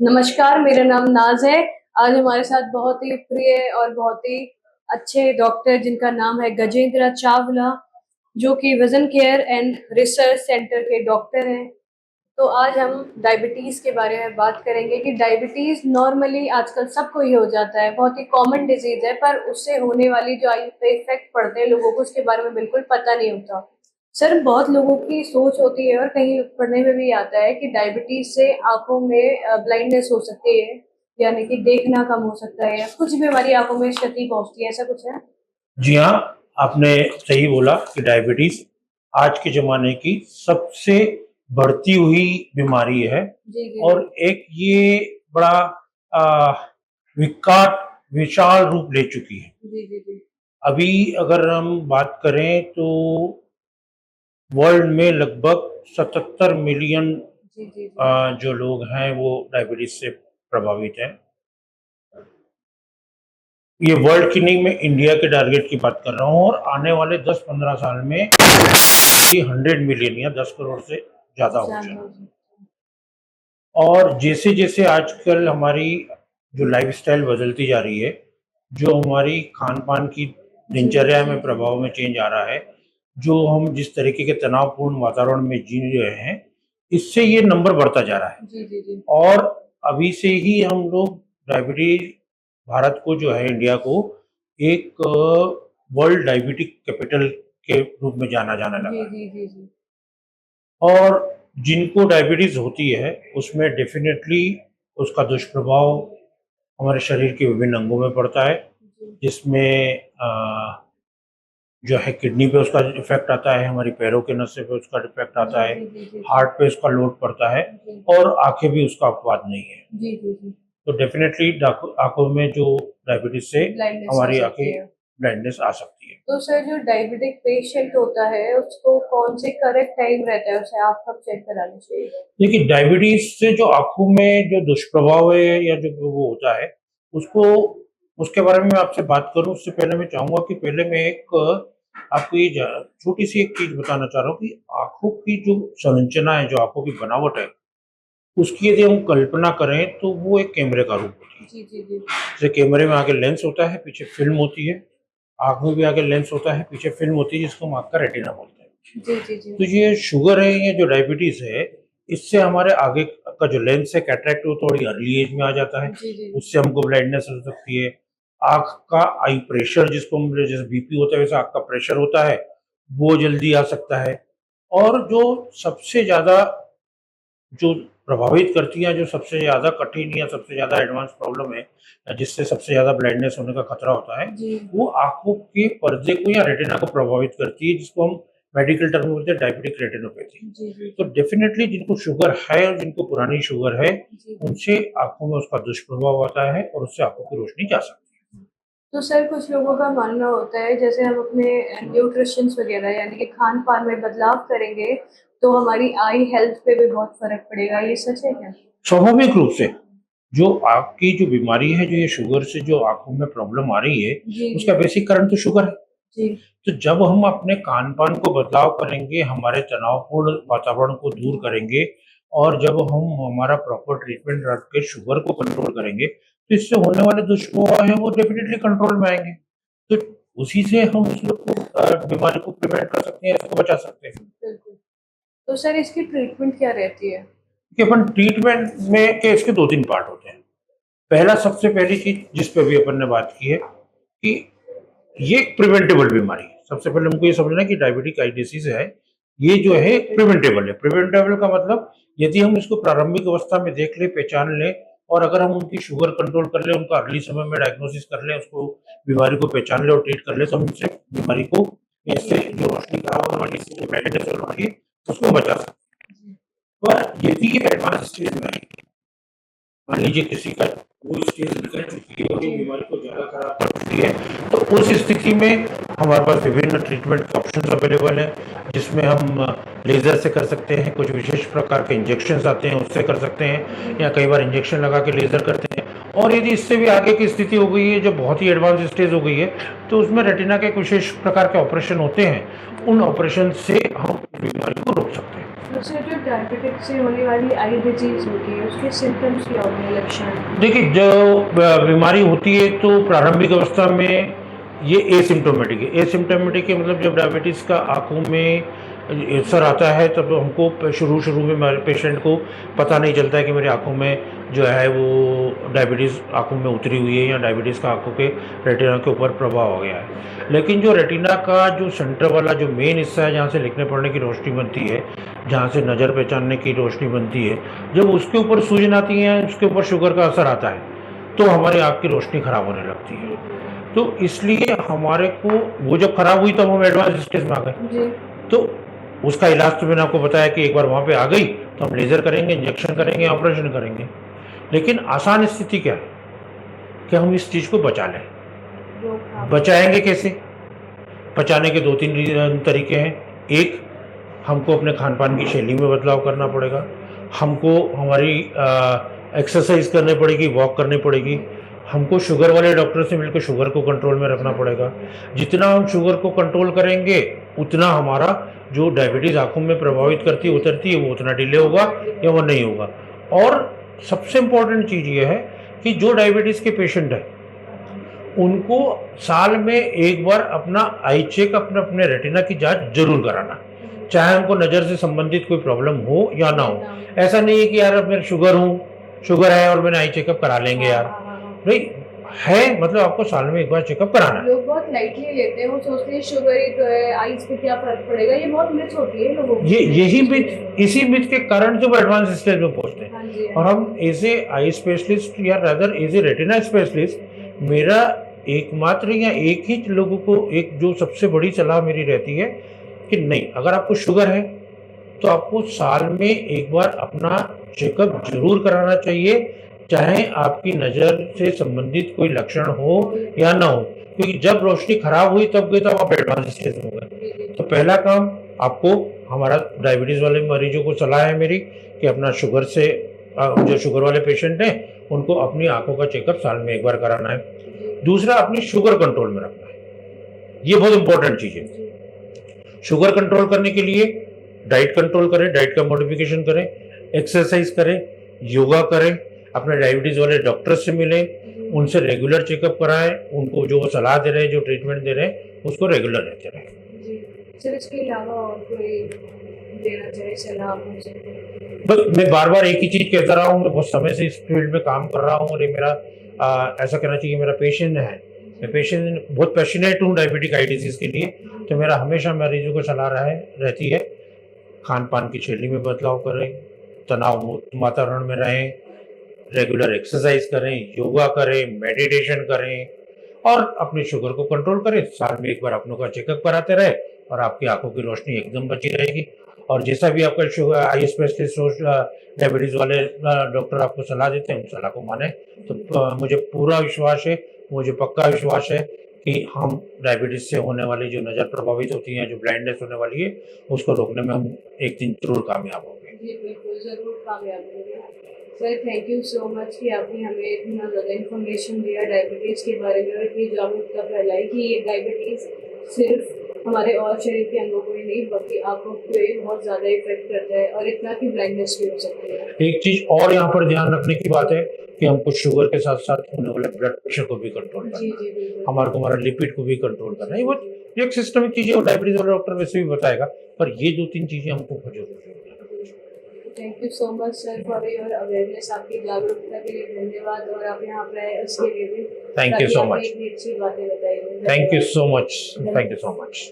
नमस्कार, मेरा नाम नाज़ है। आज हमारे साथ बहुत ही प्रिय और बहुत ही अच्छे डॉक्टर जिनका नाम है गजेंद्र चावला, जो कि vision care and research centre के डॉक्टर हैं। तो आज हम डायबिटीज़ के बारे में बात करेंगे कि डायबिटीज़ नॉर्मली आजकल सबको ही हो जाता है, बहुत ही कॉमन डिज़ीज़ है, पर उससे होने वाली जो आयु पे इफ़ेक्ट पड़ते हैं लोगों को, उसके बारे में बिल्कुल पता नहीं होता। सर, बहुत लोगों की सोच होती है और कहीं पढ़ने में भी आता है कि डायबिटीज़ से आँखों में ब्लाइंडनेस हो सकती है, यानी कि देखना कम हो सकता है या कुछ भी हमारी आँखों में क्षति पहुँचती है, ऐसा कुछ है? जी हाँ, आपने सही बोला कि डायबिटीज़ आज के ज़माने की सबसे बढ़ती हुई बीमारी है जी, जी, और जी। एक ये बड़ा विकराल विशाल रूप ले चुकी है। जी, जी, जी। अभी अगर हम बात करें तो वर्ल्ड में लगभग 77 मिलियन जी, जी, जी। जो लोग हैं वो डायबिटीज़ से प्रभावित हैं। ये वर्ल्ड की नहीं, मैं इंडिया के टारगेट की बात कर रहा हूँ और आने वाले 10-15 साल में ये 100 मिलियन या 10 करोड़ से ज़्यादा हो जान जाए। हो जी। और जैसे-जैसे आजकल हमारी जो लाइफ़स्टाइल बदलती जा रही है, जो हमारी खान-पान की जी, दिनचर्या जी, में जी। प्रभाव में चेंज आ रहा है, जो हम जिस तरीके के तनावपूर्ण वातावरण में जी रहे हैं, इससे ये नंबर बढ़ता जा रहा है। जी, जी, जी। और अभी से ही हम लोग डायबिटीज़ भारत को जो है इंडिया को एक वर्ल्ड डायबिटिक कैपिटल के रूप में जाना जाने जी, लगा है। जी, जी, जी। और जिनको डायबिटीज़ होती है, उसमें डेफ़िनेटली उसका दुष्प्रभाव हमारे शरीर के विभिन्न अंगों में पड़ता है, जी। जिसमें जो है किडनी पे उसका इफ़ेक्ट आता है, हमारी पैरों के नसें पे उसका इफ़ेक्ट आता जी, है, जी, जी, जी, जी। हार्ट पे उसका लोड पड़ता है जी। और आँखें भी उसका अपवाद नहीं है। जी, जी, जी। तो डेफ़िनेटली आँखों में जो डायबिटीज़ से ब्लाइंडनेस आ हमारी सकती आँखें है। ब्लाइंडनेस आ सकती है। तो सर, जो डायबिटिक पेशेंट होता है, उसको कौन से करेक्ट टाइम रहता है, उसे आप कब चेक करानी चाहिए? देखिए, डायबिटीज़ से जो आँखों में जो दुष्प्रभाव है या जो वो होता है, उसको उसके बारे में मैं आपसे बात करूँ उससे पहले मैं चाहूँगा कि पहले मैं एक आपको ये ज छोटी-सी एक चीज़ बताना चाह रहा हूँ कि आँखों की जो संरचना है, जो आँखों की बनावट है, उसकी यदि हम कल्पना करें तो वो एक कैमरे का रूप होती है। जी, जी, जी। जैसे कैमरे में आगे लेंस होता है, पीछे फ़िल्म होती है, आँख में भी आगे लेंस होता है, पीछे फ़िल्म होती है जिसको हम आँख का रेटिना बोलते हैं। जी, जी, जी। तो ये शुगर है, ये जो डायबिटीज़ है, इससे हमारे आगे का जो लेंस है कैटरैक्ट वो थोड़ी अर्ली एज में आ जाता है, जी, जी। उससे हमको ब्लाइंडनेस हो सकती है। आँख का आई प्रेशर जिसको हम जैसे बीपी होता है वैसा आँख का प्रेशर होता है, वो जल्दी आ सकता है। और जो सबसे ज़्यादा जो प्रभावित करती हैं, जो सबसे ज़्यादा कठिन या सबसे ज़्यादा एडवांस प्रॉब्लम है, जिससे सबसे ज़्यादा ब्लाइंडनेस होने का खतरा होता है, जी। वो आँखों के पर्दे को या रेटिना को प्रभावित करती है, जिसको हम मेडिकल टर्म में बोलते हैं डायबिटिक रेटिनोपैथी। जी, जी, तो जी। डेफ़िनेटली जिनको शुगर है और जिनको पुरानी शुगर है, जी, जी। उनसे आँखों में उसका दुष्प्रभाव आता है और उससे आँखों की रोशनी जा सकती तो सर, कुछ लोगों का मानना होता है जैसे हम अपने न्यूट्रिशंस वगैरह यानी कि खान-पान में बदलाव करेंगे, तो हमारी आई हेल्थ पे भी बहुत फ़र्क पड़ेगा, ये सच है क्या? है। स्वाभाविक रूप से जो आपकी जो बीमारी है, जो ये शुगर से जो आँखों में प्रॉब्लम आ रही है, जी, जी, उसका जी। बेसिक कारण तो शुगर है। जी। तो जब हम अपने खान-पान को बदलाव करेंगे, हमारे तनावपूर्ण वातावरण को दूर करेंगे और जब हम हमारा प्रॉपर ट्रीटमेंट रख के शुगर को कंट्रोल करेंगे, तो इससे होने वाले दुष्प्रभाव हैं वो डेफ़िनिटली कंट्रोल में आएँगे। तो उसी से हम उस लोग को बीमारी को प्रिवेंट कर सकते हैं, इसको बचा सकते हैं। बिल्कुल। तो सर, इसकी ट्रीटमेंट क्या रहती है? कि अपन ट्रीटमेंट में के इसके 2-3 पार्ट होते हैं। पहला सबसे पहली चीज़ जिस पे भी अपन ने बात की है कि ये एक प्रिवेंटेबल बीमारी है। सबसे पहले हमको ये समझना है कि डायबिटिक आई डिसीज़ है, ये जो है प्रिवेंटेबल है। प्रिवेंटेबल का मतलब यदि हम इसको प्रारंभिक अवस्था में देख लें, पहचान लें और अगर हम उनकी शुगर कंट्रोल कर लें, उनका अर्ली समय में डायग्नोसिस कर लें, उसको बीमारी को पहचान लें और ट्रीट कर लें, तो हम इससे बीमारी को इससे जो रोशनी खराब होने वाली, इससे जो ब्लाइंडनेस होने वाली है, उसको बचा सकते हैं। जी। पर यदि ये एडवांस स्टेज में है, मान लीजिए किसी का वो स्टेज निकल चुकी है और ये जी। बीमारी को ज़्यादा खराब कर चुकी है, तो उस स्थिति में हमारे पास विभिन्न ट्रीटमेंट के ऑप्शंस अवेलेबल हैं, जिसमें हम लेज़र से कर सकते हैं, कुछ विशेष प्रकार के इंजेक्शंस आते हैं उससे कर सकते हैं या कई बार इंजेक्शन लगा के लेज़र करते हैं। और यदि इससे भी आगे की स्थिति हो गई है, जो बहुत ही एडवांस स्टेज हो गई है, तो उसमें रेटिना के एक विशेष प्रकार के ऑपरेशन होते हैं, उन ऑपरेशन से हम बीमारी को रोक सकते हैं। वैसे जो डायबिटिक से होने वाली आई डिजीज होती है उसके सिम्टम्स क्या होते हैं, लक्षण? देखिए, जो बीमारी होती है तो प्रारंभिक अवस्था में ये एसिम्प्टोमेटिक है। एसिम्प्टोमेटिक के मतलब जब डायबिटीज़ का आँखों में असर आता है तब हमको शुरू में हमारे पेशेंट को पता नहीं चलता है कि मेरी आँखों में जो है वो डायबिटीज़ आँखों में उतरी हुई है या डायबिटीज़ का आँखों के रेटिना के ऊपर प्रभाव हो गया है। लेकिन जो रेटिना का जो सेंटर वाला जो मेन हिस्सा है, जहाँ से लिखने पढ़ने की रोशनी बनती है, जहाँ से नज़र पहचानने की रोशनी बनती है, जब उसके ऊपर सूजन आती है, उसके ऊपर शुगर का असर आता है, तो हमारी आँख की रोशनी ख़राब होने लगती है। तो इसलिए हमारे को वो जब ख़राब हुई तब हम एडवांस स्टेज में आ गए। जी। तो उसका इलाज तो मैंने आपको बताया कि एक बार वहाँ पे आ गई तो हम लेज़र करेंगे, इंजेक्शन करेंगे, ऑपरेशन करेंगे। लेकिन आसान स्थिति क्या है कि हम इस चीज़ को बचा लें। रोकथाम। बचाएँगे कैसे? बचाने के 2-3 तरीके हैं। एक, हमको अपने खान-पान की शैली में बदलाव करना पड़ेगा। हमको हमारी एक्सरसाइज़ करनी पड़ेगी, वॉक करनी पड़ेगी। हमको शुगर वाले डॉक्टर से मिलकर शुगर को कंट्रोल में रखना पड़ेगा। जितना हम शुगर को कंट्रोल करेंगे, उतना हमारा जो डायबिटीज़ आँखों में प्रभावित करती है, उतरती है, वो उतना डिले होगा या वो नहीं होगा। और सबसे इम्पोर्टेंट चीज़ ये है कि जो डायबिटीज़ के पेशेंट हैं, उनको साल में एक बार अपना आई चेक अपने रेटिना की जाँच ज़रूर कराना। चाहे उनको नज़र से संबंधित कोई प्रॉब्लम हो या ना हो। ऐसा नहीं है कि यार अब मेरा शुगर है और मैंने आई चेकअप करा लेंगे यार। नहीं है, मतलब आपको साल में एक बार चेकअप कराना है। लोग बहुत लाइटली लेते हैं, वो सोचते हैं शुगर ही तो है, आईज पे क्या फर्क पड़ेगा, ये बहुत मिथ होती है लोगों की। यही मिथ, इसी मिथ के कारण से वो एडवांस स्टेज में पहुंचते हैं। हाँ जी, और हम एज ए आई स्पेशलिस्ट या rather as a retina specialist, मेरा एकमात्र या एक ही लोगों को एक जो सबसे बड़ी सलाह मेरी रहती है कि नहीं, अगर आपको शुगर है तो आपको साल में एक बार अपना चेकअप जरूर कराना चाहिए, चाहे आपकी नज़र से संबंधित कोई लक्षण हो या ना हो। क्योंकि जब रोशनी खराब हुई तब आप एडवांस स्टेज में हो गए। तो पहला काम आपको, हमारा डायबिटीज़ वाले मरीजों को सलाह है मेरी कि अपना शुगर से जो शुगर वाले पेशेंट हैं उनको अपनी आंखों का चेकअप साल में एक बार कराना है। दूसरा, अपनी शुगर कंट्रोल में रखना है, ये बहुत इंपॉर्टेंट चीज़ है। शुगर कंट्रोल करने के लिए डाइट कंट्रोल करें, डाइट का मॉडिफिकेशन करें, एक्सरसाइज करें, योगा करें, अपने डायबिटीज़ वाले डॉक्टर से मिलें, उनसे रेगुलर चेकअप कराएं, उनको जो वो सलाह दे रहे हैं, जो ट्रीटमेंट दे रहे हैं, उसको रेगुलर लेते रहें। जी। सर, इसके अलावा और कोई देना चाहे सलाह मुझे? बस मैं बार-बार एक ही चीज़ कहता रहा हूँ, मैं बहुत समय से इस फील्ड में काम कर रहा हूँ और ये मेरा ऐसा कहना चाहिए मेरा पैशन है। मैं बहुत पैशनेट हूँ डायबिटिक आई डिजीज़ के लिए। तो मेरा हमेशा मरीजों को सलाह रहती है, खान-पान की शैली में बदलाव करें, तनाव मुक्त वातावरण में रहें, रेगुलर एक्सरसाइज करें, योगा करें, मेडिटेशन करें और अपनी शुगर को कंट्रोल करें। साल में एक बार अपनों का चेकअप कराते रहे और आपकी आंखों की रोशनी एकदम बची रहेगी। और जैसा भी आपका शुगर आई स्पेशलिस्ट डायबिटीज़ वाले डॉक्टर आपको सलाह देते हैं, उन सलाह को माने। तो मुझे पूरा विश्वास है, मुझे पक्का विश्वास है कि हम डायबिटीज़ से होने वाली जो नज़र प्रभावित होती है, जो ब्लाइंडनेस होने वाली है, उसको रोकने में हम एक दिन ज़रूर कामयाब होंगे। जी बिल्कुल, ज़रूर कामयाब होंगे। Sir, thank you so much कि आपने हमें इतना ज़्यादा इन्फॉर्मेशन दिया डायबिटीज़ के बारे में और इतनी जागरूकता फैलाई कि ये डायबिटीज़ सिर्फ हमारे और शरीर के अंगों को ही नहीं बल्कि आंखों पे बहुत ज़्यादा इफेक्ट करता है और इतना कि ब्लाइंडनेस भी हो सकती है। एक चीज़ और यहाँ पर ध्यान रखने की बात है कि हमको शुगर के साथ-साथ होने वाले ब्लड प्रेशर को भी कंट्रोल करना जी, है। जी, बिल्कुल। हमारा लिपिड को भी कंट्रोल करना है। ये वो एक सिस्टमिक चीज़ है और डायबिटीज़ वाला डॉक्टर वैसे भी बताएगा, पर ये 2-3 चीज़ें हमको बहुत ज़रूरी है। Thank you so much sir for your awareness. आपकी जागरूकता के लिए धन्यवाद और आप यहाँ पे आए उसके लिए भी। थैंक यू सो ताकि मच। आपने इतनी अच्छी बातें बताई। Thank you so much. Thank you so much.